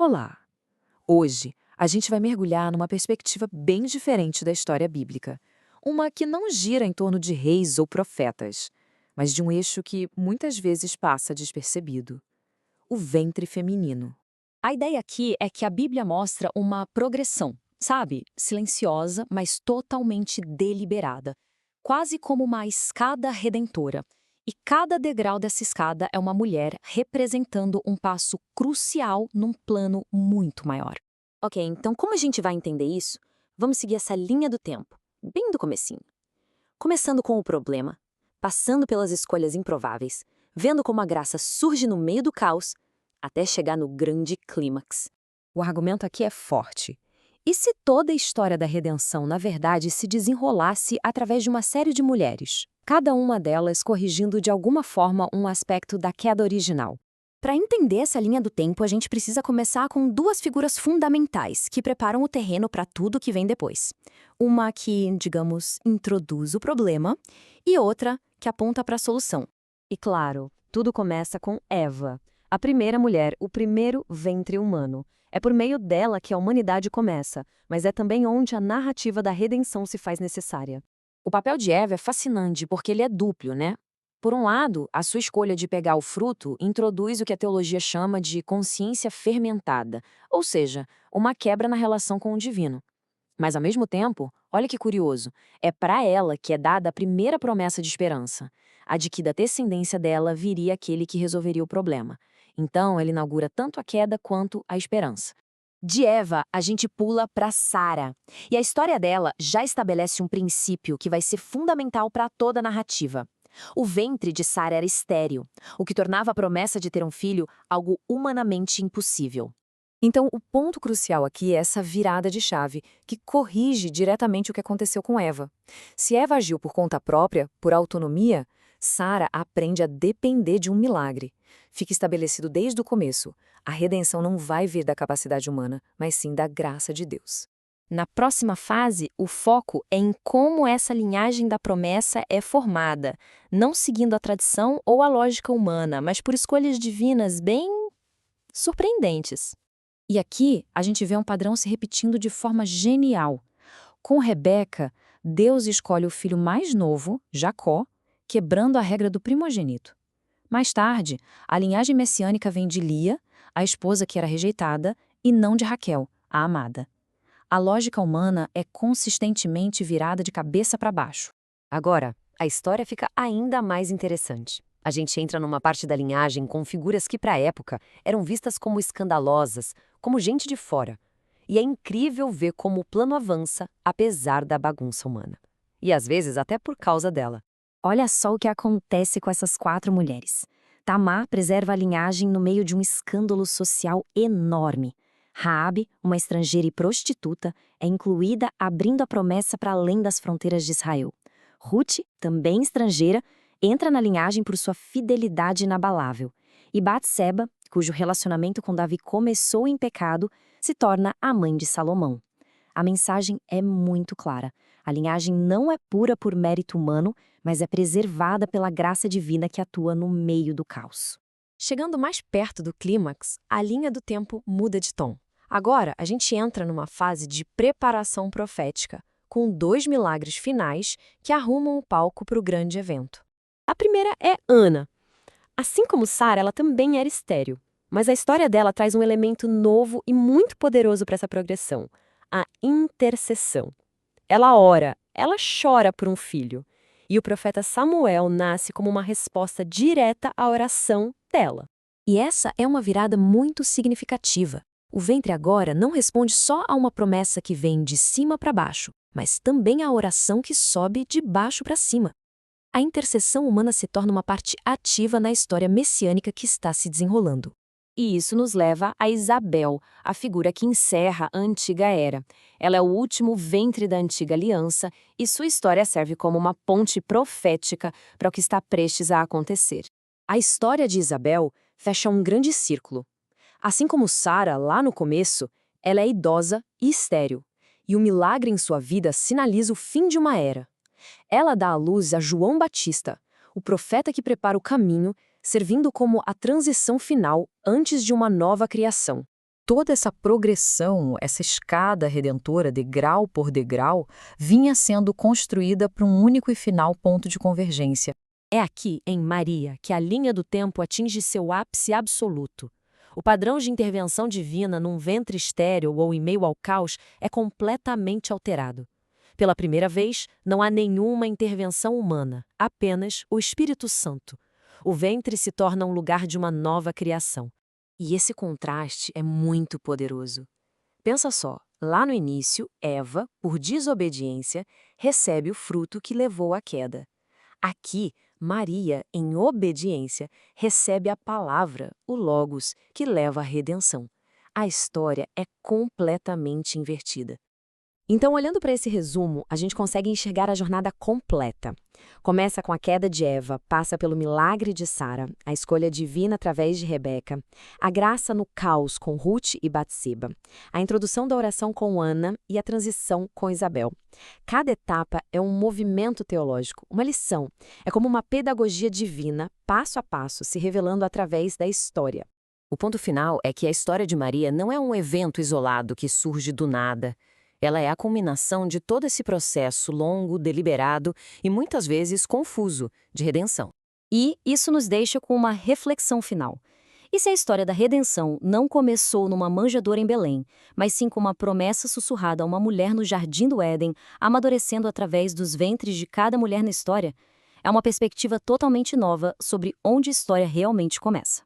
Olá! Hoje, a gente vai mergulhar numa perspectiva bem diferente da história bíblica. Uma que não gira em torno de reis ou profetas, mas de um eixo que muitas vezes passa despercebido: o ventre feminino. A ideia aqui é que a Bíblia mostra uma progressão, sabe? Silenciosa, mas totalmente deliberada. Quase como uma escada redentora. E cada degrau dessa escada é uma mulher representando um passo crucial num plano muito maior. Ok, então como a gente vai entender isso? Vamos seguir essa linha do tempo, bem do comecinho. Começando com o problema, passando pelas escolhas improváveis, vendo como a graça surge no meio do caos, até chegar no grande clímax. O argumento aqui é forte. E se toda a história da redenção, na verdade, se desenrolasse através de uma série de mulheres, cada uma delas corrigindo de alguma forma um aspecto da queda original? Para entender essa linha do tempo, a gente precisa começar com duas figuras fundamentais que preparam o terreno para tudo que vem depois. Uma que, digamos, introduz o problema e outra que aponta para a solução. E claro, tudo começa com Eva, a primeira mulher, o primeiro ventre humano. É por meio dela que a humanidade começa, mas é também onde a narrativa da redenção se faz necessária. O papel de Eva é fascinante porque ele é duplo, né? Por um lado, a sua escolha de pegar o fruto introduz o que a teologia chama de consciência fermentada, ou seja, uma quebra na relação com o divino. Mas, ao mesmo tempo, olha que curioso, é para ela que é dada a primeira promessa de esperança, a de que da descendência dela viria aquele que resolveria o problema. Então, ela inaugura tanto a queda quanto a esperança. De Eva, a gente pula para Sara. E a história dela já estabelece um princípio que vai ser fundamental para toda a narrativa. O ventre de Sara era estéril, o que tornava a promessa de ter um filho algo humanamente impossível. Então, o ponto crucial aqui é essa virada de chave, que corrige diretamente o que aconteceu com Eva. Se Eva agiu por conta própria, por autonomia, Sara aprende a depender de um milagre. Fica estabelecido desde o começo: a redenção não vai vir da capacidade humana, mas sim da graça de Deus. Na próxima fase, o foco é em como essa linhagem da promessa é formada, não seguindo a tradição ou a lógica humana, mas por escolhas divinas bem surpreendentes. E aqui a gente vê um padrão se repetindo de forma genial. Com Rebeca, Deus escolhe o filho mais novo, Jacó, quebrando a regra do primogênito. Mais tarde, a linhagem messiânica vem de Lia, a esposa que era rejeitada, e não de Raquel, a amada. A lógica humana é consistentemente virada de cabeça para baixo. Agora, a história fica ainda mais interessante. A gente entra numa parte da linhagem com figuras que, para a época, eram vistas como escandalosas, como gente de fora. E é incrível ver como o plano avança, apesar da bagunça humana. E às vezes até por causa dela. Olha só o que acontece com essas 4 mulheres. Tamar preserva a linhagem no meio de um escândalo social enorme. Raabe, uma estrangeira e prostituta, é incluída abrindo a promessa para além das fronteiras de Israel. Ruth, também estrangeira, entra na linhagem por sua fidelidade inabalável. E Batseba, cujo relacionamento com Davi começou em pecado, se torna a mãe de Salomão. A mensagem é muito clara. A linhagem não é pura por mérito humano, mas é preservada pela graça divina que atua no meio do caos. Chegando mais perto do clímax, a linha do tempo muda de tom. Agora, a gente entra numa fase de preparação profética, com 2 milagres finais que arrumam o palco para o grande evento. A primeira é Ana. Assim como Sara, ela também era estéril, mas a história dela traz um elemento novo e muito poderoso para essa progressão: a intercessão. Ela ora, ela chora por um filho, e o profeta Samuel nasce como uma resposta direta à oração dela. E essa é uma virada muito significativa. O ventre agora não responde só a uma promessa que vem de cima para baixo, mas também à oração que sobe de baixo para cima. A intercessão humana se torna uma parte ativa na história messiânica que está se desenrolando. E isso nos leva a Isabel, a figura que encerra a antiga era. Ela é o último ventre da antiga aliança e sua história serve como uma ponte profética para o que está prestes a acontecer. A história de Isabel fecha um grande círculo. Assim como Sara, lá no começo, ela é idosa e estéril, e o milagre em sua vida sinaliza o fim de uma era. Ela dá à luz a João Batista, o profeta que prepara o caminho, servindo como a transição final antes de uma nova criação. toda essa progressão, essa escada redentora, degrau por degrau, vinha sendo construída para um único e final ponto de convergência. É aqui, em Maria, que a linha do tempo atinge seu ápice absoluto. O padrão de intervenção divina num ventre estéril ou em meio ao caos é completamente alterado. Pela primeira vez, não há nenhuma intervenção humana, apenas o Espírito Santo. O ventre se torna um lugar de uma nova criação. E esse contraste é muito poderoso. Pensa só, lá no início, Eva, por desobediência, recebe o fruto que levou à queda. Aqui, Maria, em obediência, recebe a palavra, o Logos, que leva à redenção. A história é completamente invertida. Então, olhando para esse resumo, a gente consegue enxergar a jornada completa. Começa com a queda de Eva, passa pelo milagre de Sara, a escolha divina através de Rebeca, a graça no caos com Ruth e Batseba, a introdução da oração com Ana e a transição com Isabel. Cada etapa é um movimento teológico, uma lição. É como uma pedagogia divina, passo a passo, se revelando através da história. O ponto final é que a história de Maria não é um evento isolado que surge do nada. Ela é a culminação de todo esse processo longo, deliberado e muitas vezes confuso de redenção. E isso nos deixa com uma reflexão final. E se a história da redenção não começou numa manjedoura em Belém, mas sim com uma promessa sussurrada a uma mulher no jardim do Éden, amadurecendo através dos ventres de cada mulher na história? É uma perspectiva totalmente nova sobre onde a história realmente começa.